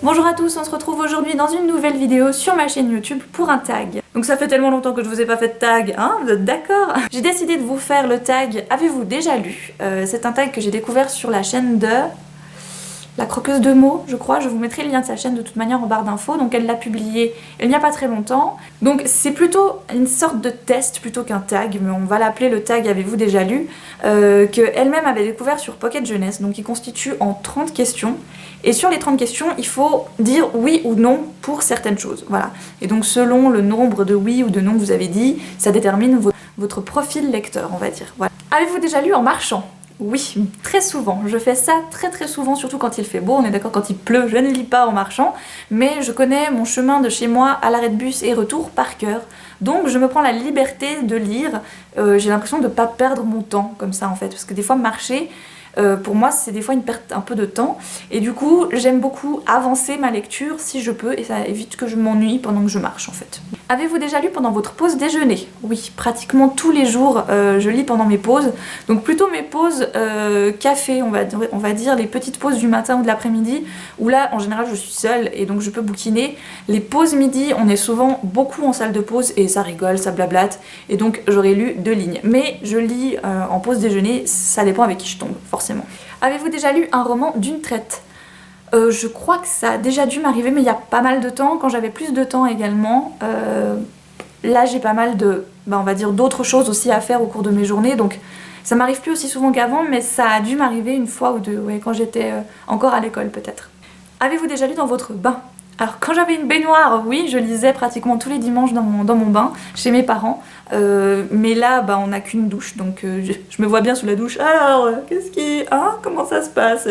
Bonjour à tous, on se retrouve aujourd'hui dans une nouvelle vidéo sur ma chaîne YouTube pour un tag. Donc ça fait tellement longtemps que je vous ai pas fait de tag, hein, vous êtes d'accord? J'ai décidé de vous faire le tag « Avez-vous déjà lu ?» C'est un tag que j'ai découvert sur la chaîne de... La croqueuse de mots, je crois, je vous mettrai le lien de sa chaîne de toute manière en barre d'infos, donc elle l'a publié il n'y a pas très longtemps. Donc c'est plutôt une sorte de test plutôt qu'un tag, mais on va l'appeler le tag Avez-vous déjà lu, qu'elle-même avait découvert sur Pocket Jeunesse, donc il constitue en 30 questions. Et sur les 30 questions, il faut dire oui ou non pour certaines choses, voilà. Et donc selon le nombre de oui ou de non que vous avez dit, ça détermine votre profil lecteur, on va dire. Voilà. Avez-vous déjà lu en marchant ? Oui, très souvent. Je fais ça très souvent, surtout quand il fait beau. On est d'accord, quand il pleut, je ne lis pas en marchant. Mais je connais mon chemin de chez moi à l'arrêt de bus et retour par cœur. Donc je me prends la liberté de lire. J'ai l'impression de ne pas perdre mon temps comme ça en fait. Parce que des fois marcher, pour moi c'est des fois une perte un peu de temps. Et du coup j'aime beaucoup avancer ma lecture si je peux. Et ça évite que je m'ennuie pendant que je marche en fait. Avez-vous déjà lu pendant votre pause déjeuner? Oui, pratiquement tous les jours je lis pendant mes pauses. Donc plutôt mes pauses café, on va dire les petites pauses du matin ou de l'après-midi, où là en général je suis seule et donc je peux bouquiner. Les pauses midi, on est souvent beaucoup en salle de pause et ça rigole, ça blablate, et donc j'aurais lu 2 lignes. Mais je lis en pause déjeuner, ça dépend avec qui je tombe, forcément. Avez-vous déjà lu un roman d'une traite? Je crois que ça a déjà dû m'arriver, mais il y a pas mal de temps, quand j'avais plus de temps également. Là j'ai pas mal de, on va dire, d'autres choses aussi à faire au cours de mes journées, donc ça m'arrive plus aussi souvent qu'avant, mais ça a dû m'arriver une fois ou deux, ouais, quand j'étais encore à l'école peut-être. Avez-vous déjà lu dans votre bain? Alors quand j'avais une baignoire, oui, je lisais pratiquement tous les dimanches dans mon bain, chez mes parents. Mais là, on n'a qu'une douche, donc je me vois bien sous la douche. Alors, qu'est-ce qui... Hein, comment ça se passe?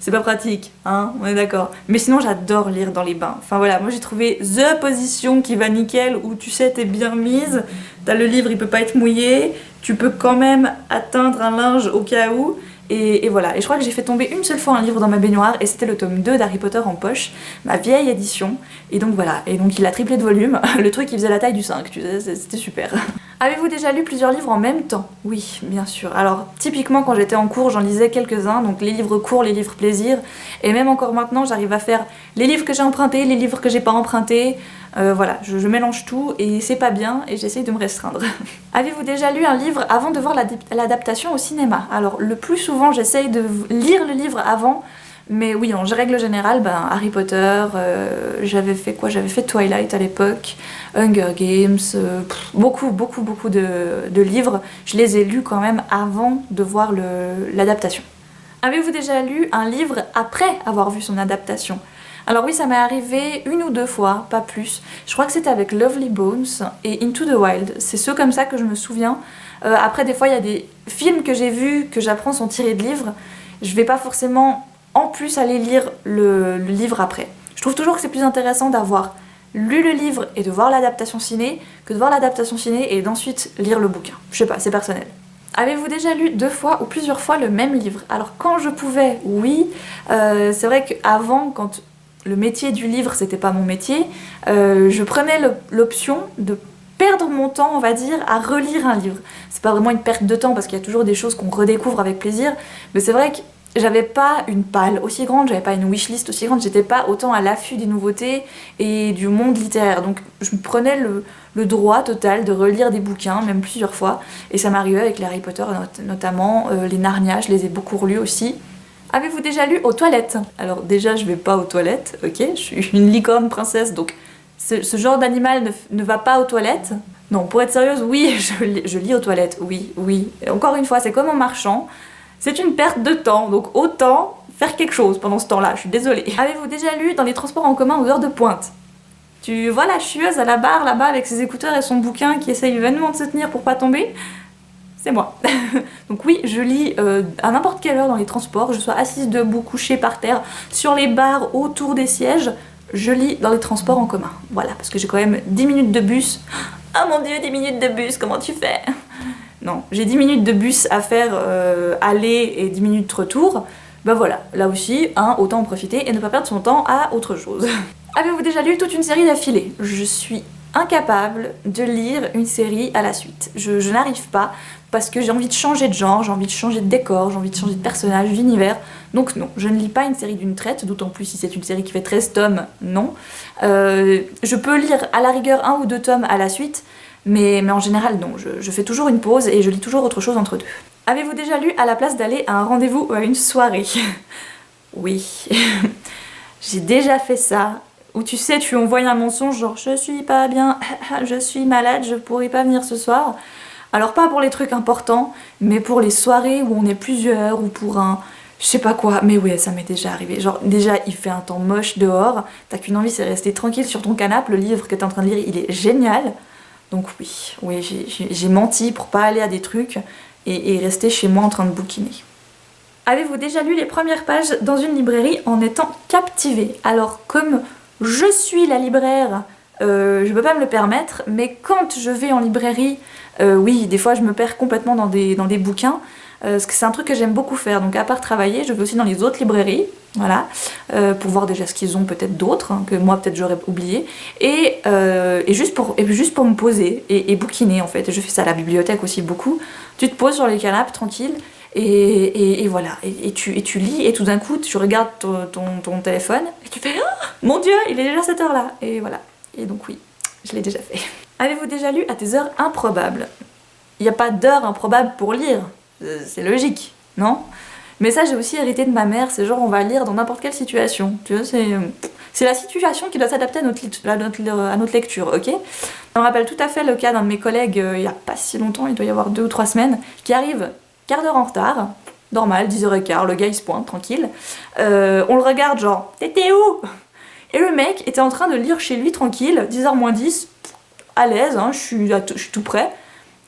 C'est pas pratique, hein, on est d'accord. Mais sinon, j'adore lire dans les bains. Enfin voilà, moi j'ai trouvé the position qui va nickel, où tu sais, t'es bien mise, t'as le livre, il peut pas être mouillé, tu peux quand même atteindre un linge au cas où. Et voilà, et je crois que j'ai fait tomber une seule fois un livre dans ma baignoire, et c'était le tome 2 d'Harry Potter en poche, ma vieille édition, et donc voilà, et donc il a triplé de volume, le truc il faisait la taille du 5, tu sais, c'était super. Avez-vous déjà lu plusieurs livres en même temps? Oui, bien sûr. Alors, typiquement quand j'étais en cours, j'en lisais quelques-uns, donc les livres courts, les livres plaisir, et même encore maintenant, j'arrive à faire les livres que j'ai empruntés, les livres que j'ai pas empruntés, voilà, je mélange tout, et c'est pas bien, et j'essaye de me restreindre. Avez-vous déjà lu un livre avant de voir l'adaptation au cinéma? Alors, le plus souvent, j'essaye de lire le livre avant, mais oui, en règle générale, Harry Potter, j'avais fait quoi? J'avais fait Twilight à l'époque, Hunger Games, beaucoup de livres. Je les ai lus quand même avant de voir l'adaptation. Avez-vous déjà lu un livre après avoir vu son adaptation? Alors oui, ça m'est arrivé 1 ou 2 fois, pas plus. Je crois que c'était avec Lovely Bones et Into the Wild. C'est ceux comme ça que je me souviens. Après, des fois, il y a des films que j'ai vus, que j'apprends sont tirés de livres. Je vais pas forcément en plus aller lire le livre après. Je trouve toujours que c'est plus intéressant d'avoir lu le livre et de voir l'adaptation ciné que de voir l'adaptation ciné et d'ensuite lire le bouquin. Je sais pas, c'est personnel. Avez-vous déjà lu 2 fois ou plusieurs fois le même livre? Alors quand je pouvais, oui. C'est vrai qu'avant, quand le métier du livre c'était pas mon métier, je prenais l'option de perdre mon temps, on va dire, à relire un livre. C'est pas vraiment une perte de temps parce qu'il y a toujours des choses qu'on redécouvre avec plaisir, mais c'est vrai que j'avais pas une palle aussi grande, j'avais pas une wishlist aussi grande, j'étais pas autant à l'affût des nouveautés et du monde littéraire. Donc je me prenais le droit total de relire des bouquins, même plusieurs fois. Et ça m'arrivait avec les Harry Potter notamment, les Narnia, je les ai beaucoup relus aussi. Avez-vous déjà lu aux toilettes? Alors déjà je vais pas aux toilettes, ok, je suis une licorne princesse, donc ce genre d'animal ne va pas aux toilettes. Non, pour être sérieuse, oui, je lis aux toilettes, oui. Et encore une fois, c'est comme en marchant. C'est une perte de temps, donc autant faire quelque chose pendant ce temps-là, je suis désolée. Avez-vous déjà lu dans les transports en commun aux heures de pointe? Tu vois la chieuse à la barre là-bas avec ses écouteurs et son bouquin qui essaye vainement de se tenir pour pas tomber? C'est moi. Donc oui, je lis à n'importe quelle heure dans les transports, que je sois assise, debout, couchée par terre, sur les barres, autour des sièges, je lis dans les transports en commun. Voilà, parce que j'ai quand même 10 minutes de bus. Oh mon dieu, 10 minutes de bus, comment tu fais? Non, j'ai 10 minutes de bus à faire aller et 10 minutes retour. Voilà, là aussi, autant en profiter et ne pas perdre son temps à autre chose. Avez-vous déjà lu toute une série d'affilée? Je suis incapable de lire une série à la suite. Je n'arrive pas parce que j'ai envie de changer de genre, j'ai envie de changer de décor, j'ai envie de changer de personnage, d'univers. Donc non, je ne lis pas une série d'une traite, d'autant plus si c'est une série qui fait 13 tomes, non. Je peux lire à la rigueur 1 ou 2 tomes à la suite, mais en général non, je fais toujours une pause et je lis toujours autre chose entre deux. Avez-vous déjà lu à la place d'aller à un rendez-vous ou à une soirée? Oui, j'ai déjà fait ça. Où tu sais, tu envoies un mensonge genre je suis pas bien, je suis malade, je pourrais pas venir ce soir. Alors pas pour les trucs importants, mais pour les soirées où on est plusieurs ou pour un je sais pas quoi. Mais ouais, ça m'est déjà arrivé. Genre déjà il fait un temps moche dehors, t'as qu'une envie c'est rester tranquille sur ton canapé, le livre que t'es en train de lire il est génial. Donc oui j'ai menti pour pas aller à des trucs et rester chez moi en train de bouquiner. Avez-vous déjà lu les premières pages dans une librairie en étant captivé? Alors comme je suis la libraire, je peux pas me le permettre, mais quand je vais en librairie, oui, des fois je me perds complètement dans des bouquins, parce que c'est un truc que j'aime beaucoup faire, donc à part travailler, je vais aussi dans les autres librairies, voilà, pour voir déjà ce qu'ils ont peut-être d'autres, hein, que moi peut-être j'aurais oublié, et juste pour me poser et bouquiner en fait, et je fais ça à la bibliothèque aussi beaucoup, tu te poses sur les canapes tranquille, et voilà, et tu lis, et tout d'un coup tu regardes ton téléphone, et tu fais oh, mon Dieu, il est déjà cette heure-là, et voilà. Et donc oui, je l'ai déjà fait. Avez-vous déjà lu à des heures improbables? Il n'y a pas d'heure improbable pour lire, c'est logique, non? Mais ça j'ai aussi hérité de ma mère, c'est genre on va lire dans n'importe quelle situation, tu vois, c'est la situation qui doit s'adapter à notre lecture, ok? Je me rappelle tout à fait le cas d'un de mes collègues, il n'y a pas si longtemps, il doit y avoir 2 ou 3 semaines, qui arrive quart d'heure en retard, normal, 10h15, le gars il se pointe, tranquille. On le regarde genre, t'étais où? Et le mec était en train de lire chez lui tranquille, 10h moins 10, à l'aise, hein, je suis tout prêt.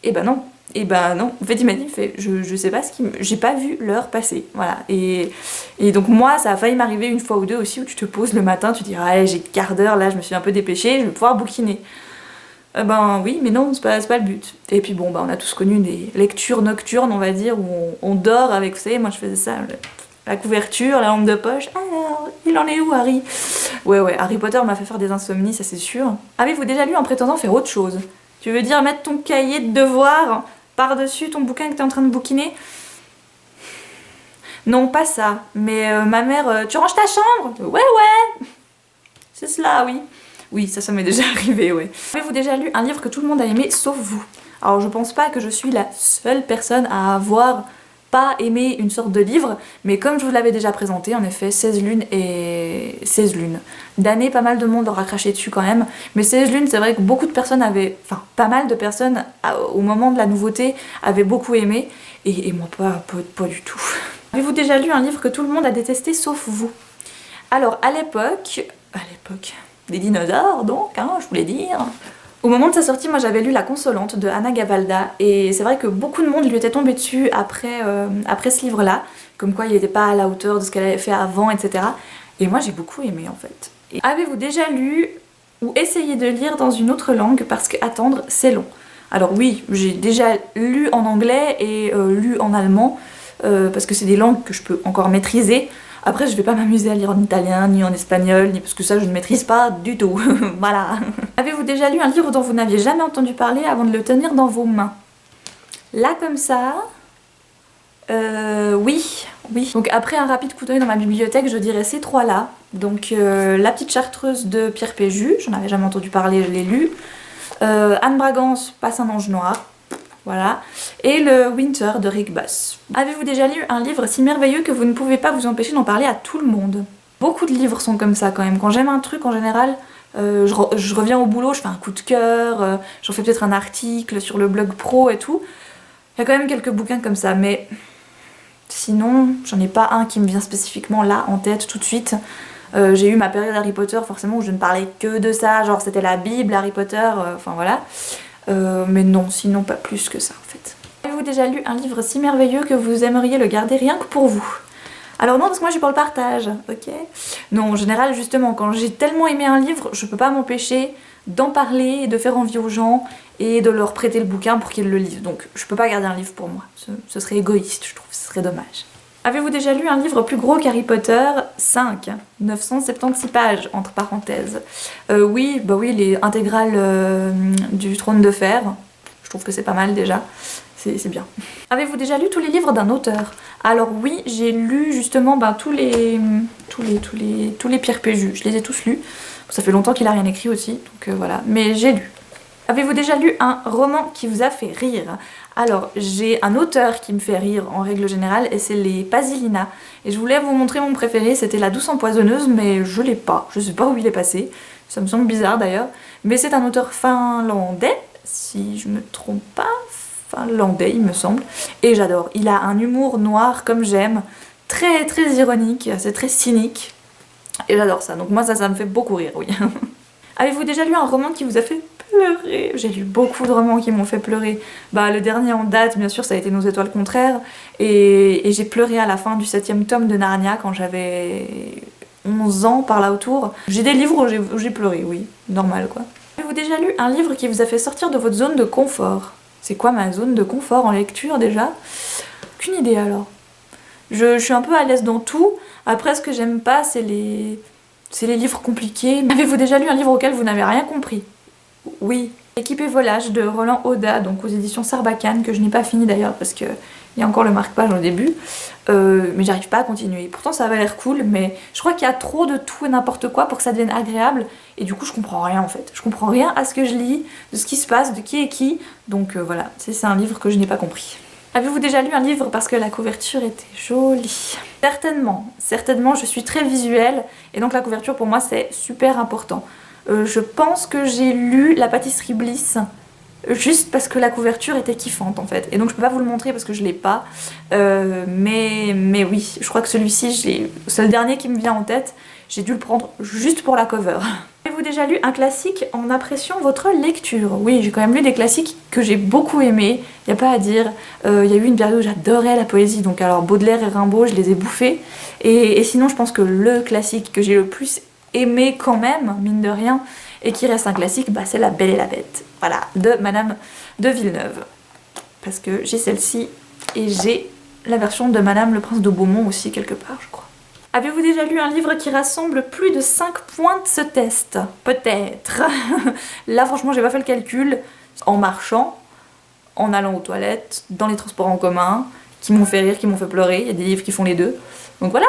Et ben non, en fait il m'a dit, je sais pas j'ai pas vu l'heure passer, voilà. Et donc moi ça a failli m'arriver une fois ou deux aussi, où tu te poses le matin, tu te dis, ah j'ai quart d'heure, là je me suis un peu dépêchée, je vais pouvoir bouquiner. Ben oui, mais non, c'est pas le but. Et puis bon, on a tous connu des lectures nocturnes, on va dire, où on dort avec, vous savez, moi je faisais ça, la couverture, la lampe de poche. Alors, il en est où Harry? Ouais, Harry Potter m'a fait faire des insomnies, ça c'est sûr. Avez-vous déjà lu en prétendant faire autre chose? Tu veux dire mettre ton cahier de devoirs par-dessus ton bouquin que t'es en train de bouquiner? Non, pas ça. Mais ma mère, tu ranges ta chambre? Ouais. C'est cela, oui. Oui, ça m'est déjà arrivé, ouais. Avez-vous déjà lu un livre que tout le monde a aimé, sauf vous? Alors je pense pas que je suis la seule personne à avoir pas aimé une sorte de livre, mais comme je vous l'avais déjà présenté, en effet, 16 lunes et 16 lunes. D'années, pas mal de monde aura craché dessus quand même, mais 16 lunes, c'est vrai que beaucoup de personnes avaient, enfin pas mal de personnes, au moment de la nouveauté, avaient beaucoup aimé, et moi pas du tout. Avez-vous déjà lu un livre que tout le monde a détesté, sauf vous? Alors à l'époque, des dinosaures donc, hein, je voulais dire. Au moment de sa sortie, moi j'avais lu La Consolante de Anna Gavalda, et c'est vrai que beaucoup de monde lui était tombé dessus après ce livre-là, comme quoi il n'était pas à la hauteur de ce qu'elle avait fait avant, etc. Et moi j'ai beaucoup aimé en fait. Avez-vous déjà lu ou essayé de lire dans une autre langue parce que attendre c'est long? Alors oui, j'ai déjà lu en anglais et lu en allemand, parce que c'est des langues que je peux encore maîtriser. Après je vais pas m'amuser à lire en italien, ni en espagnol, ni parce que ça je ne maîtrise pas du tout. Voilà. Avez-vous déjà lu un livre dont vous n'aviez jamais entendu parler avant de le tenir dans vos mains? Là comme ça... oui. Donc après un rapide coup d'œil dans ma bibliothèque, je dirais ces trois-là. Donc La Petite Chartreuse de Pierre Péju, j'en avais jamais entendu parler, je l'ai lu. Anne Bragance, Passe un ange noir. Voilà. Et le Winter de Rick Bass. Avez-vous déjà lu un livre si merveilleux que vous ne pouvez pas vous empêcher d'en parler à tout le monde? Beaucoup de livres sont comme ça quand même. Quand j'aime un truc en général, je reviens au boulot, je fais un coup de cœur, j'en fais peut-être un article sur le blog pro et tout. Il y a quand même quelques bouquins comme ça, mais sinon j'en ai pas un qui me vient spécifiquement là en tête tout de suite. J'ai eu ma période Harry Potter forcément où je ne parlais que de ça, genre c'était la Bible, Harry Potter, enfin voilà. Mais non, sinon pas plus que ça en fait. Avez-vous déjà lu un livre si merveilleux que vous aimeriez le garder rien que pour vous? Alors non, parce que moi je suis pour le partage, ok? Non, en général justement, quand j'ai tellement aimé un livre, je peux pas m'empêcher d'en parler, de faire envie aux gens et de leur prêter le bouquin pour qu'ils le lisent. Donc je peux pas garder un livre pour moi, ce serait égoïste, je trouve, ce serait dommage. Avez-vous déjà lu un livre plus gros qu'Harry Potter 5, 976 pages, entre parenthèses. Oui, bah oui, les intégrales du Trône de Fer. Je trouve que c'est pas mal déjà. C'est bien. Avez-vous déjà lu tous les livres d'un auteur? Alors oui, j'ai lu justement tous les Pierre Péju. Je les ai tous lus. Ça fait longtemps qu'il a rien écrit aussi, donc voilà. Mais j'ai lu. Avez-vous déjà lu un roman qui vous a fait rire? Alors, j'ai un auteur qui me fait rire en règle générale, et c'est les Pasilina. Et je voulais vous montrer mon préféré, c'était La Douce Empoisonneuse, mais je l'ai pas. Je sais pas où il est passé. Ça me semble bizarre d'ailleurs. Mais c'est un auteur finlandais, si je me trompe pas. Finlandais, il me semble. Et j'adore. Il a un humour noir comme j'aime. Très, très ironique. C'est très cynique. Et j'adore ça. Donc moi, ça me fait beaucoup rire, oui. Avez-vous déjà lu un roman qui vous a fait pleurer? J'ai lu beaucoup de romans qui m'ont fait pleurer. Bah, le dernier en date, bien sûr, ça a été Nos étoiles contraires. Et j'ai pleuré à la fin du 7e tome de Narnia quand j'avais 11 ans par là autour. J'ai des livres où j'ai pleuré, oui. Normal, quoi. Avez-vous déjà lu un livre qui vous a fait sortir de votre zone de confort? C'est quoi ma zone de confort en lecture déjà? Aucune idée alors. Je suis un peu à l'aise dans tout. Après, ce que j'aime pas, c'est les livres compliqués. Avez-vous déjà lu un livre auquel vous n'avez rien compris? Oui. Équipé volage de Roland Oda, donc aux éditions Sarbacane, que je n'ai pas fini d'ailleurs parce que il y a encore le marque-page au début. Mais j'arrive pas à continuer. Pourtant ça avait l'air cool, mais je crois qu'il y a trop de tout et n'importe quoi pour que ça devienne agréable. Et du coup je comprends rien en fait. Je comprends rien à ce que je lis, de ce qui se passe, de qui est qui. Donc voilà, c'est un livre que je n'ai pas compris. Avez-vous déjà lu un livre parce que la couverture était jolie? Certainement, certainement, je suis très visuelle et donc la couverture pour moi c'est super important. Je pense que j'ai lu La Pâtisserie Bliss juste parce que la couverture était kiffante en fait. Et donc je peux pas vous le montrer parce que je l'ai pas. Mais oui, je crois que celui-ci, c'est le dernier qui me vient en tête. J'ai dû le prendre juste pour la cover. Avez-vous déjà lu un classique en appréciant votre lecture? Oui, j'ai quand même lu des classiques que j'ai beaucoup aimés, y a pas à dire. Il y a eu une période où j'adorais la poésie, donc alors Baudelaire et Rimbaud, je les ai bouffés. Et sinon, je pense que le classique que j'ai le plus aimé quand même, mine de rien, et qui reste un classique, bah, c'est La Belle et la Bête. Voilà, de Madame de Villeneuve. Parce que j'ai celle-ci et j'ai la version de Madame le Prince de Beaumont aussi quelque part, je crois. Avez-vous déjà lu un livre qui rassemble plus de 5 points de ce test? Peut-être. Là, franchement, j'ai pas fait le calcul. En marchant, en allant aux toilettes, dans les transports en commun, qui m'ont fait rire, qui m'ont fait pleurer. Il y a des livres qui font les deux. Donc voilà,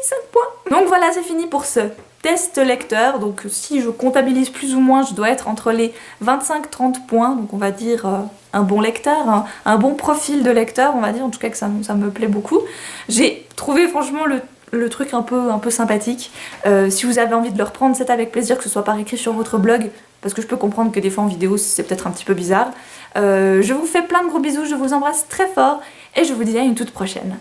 5 points. Donc voilà, c'est fini pour ce test lecteur. Donc si je comptabilise plus ou moins, je dois être entre les 25-30 points. Donc on va dire un bon lecteur, un bon profil de lecteur, on va dire. En tout cas que ça me plaît beaucoup. J'ai trouvé franchement le truc un peu sympathique. Si vous avez envie de le reprendre, c'est avec plaisir, que ce soit par écrit sur votre blog, parce que je peux comprendre que des fois en vidéo c'est peut-être un petit peu bizarre. Je vous fais plein de gros bisous, je vous embrasse très fort et je vous dis à une toute prochaine.